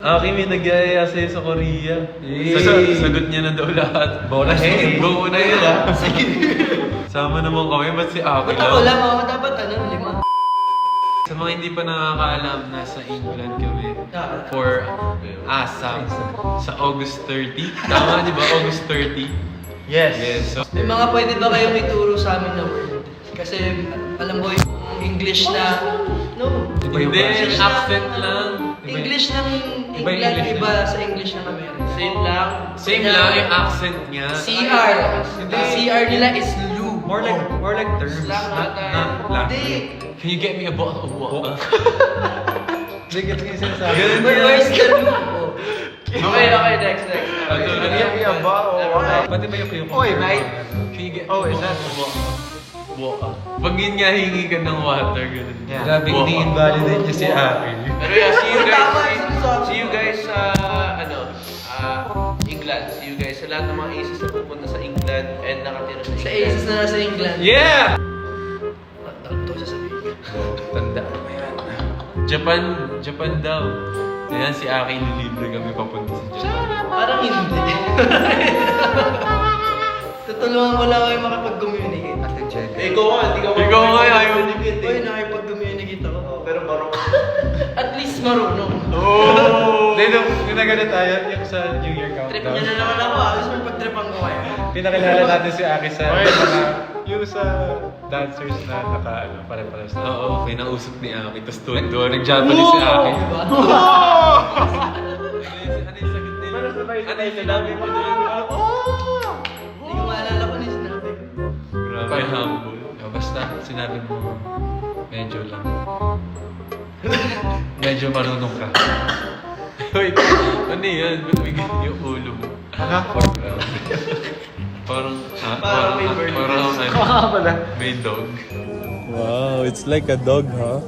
Aki may nagyayaya sa'yo sa Korea. Sagot niya na daw lahat. Bonus game. Go na yun ah. Sama naman kami, ba't si Aki Ba't ako lang? lang? Ako dapat 5. Sa mga hindi pa nakakaalam, nasa England kami for ASAM sa August 30. Tama, di ba? August 30. Yes. So, May mga pwede ba kayong ituro sa amin na word? Kasi alam ko yung English na... No. hindi, accent lang. English ng Iba yung England, English iba sa English ng Amerika. Same lang yung accent niya. CR. Ang CR nila is Lou. More like terms. Not language. Hindi. Can you get me a bottle of water? Hindi ka sinasabi. Ganun But yan. where's the Lou? Okay, next. Ano Iya ba? Pati ba yung Oy, mate. Can you get Oh, is me a that- bottle of water? Pag yun nga, hingi ka ng water, ganun. Yeah. Grabe, hindi invalidate niya si Aki. Pero yeah, Tama yung sinasabi. see you guys sa, England. See you guys sa lahat ng mga aces na pupunta sa England and nakatira sa Sa England. Aces na nasa England. Yeah! Ano to sasabihin? Tanda mo yan. Japan daw. Ayan, si Aki nilibre kami papunta sa Japan. Parang hindi. Tutulungan ko lang kayo makapag-communicate. Ate Jen. Ikaw nga, hindi ka Ikaw nga, ayaw. Uy, nakipag-communicate ako. Pero marunong. At least marunong. Oh! Hindi, nung ginagano tayo, yung sa New Year Trip countdown. niya na naman ako. Alas mo pag-tripan ko kayo. Pinakilala natin si Aki sa mga, yung sa dancers na pare-pares na. Oo, kinausap ni Aki. Tapos tuwan-tuwa, nag-Japanese si Aki. Diba? Ano yung sagot nila? Ano yung sinabi mo doon? Hindi ko maalala ko na yung sinabi ko. Grabe, humble. Basta, sinabi mo, medyo lang. Medyo marunong ka. Wait, ano yan? Ba't may ganyan yung ulo mo? Parang, Parang may bird. parang, may dog. Wow, it's like a dog, huh?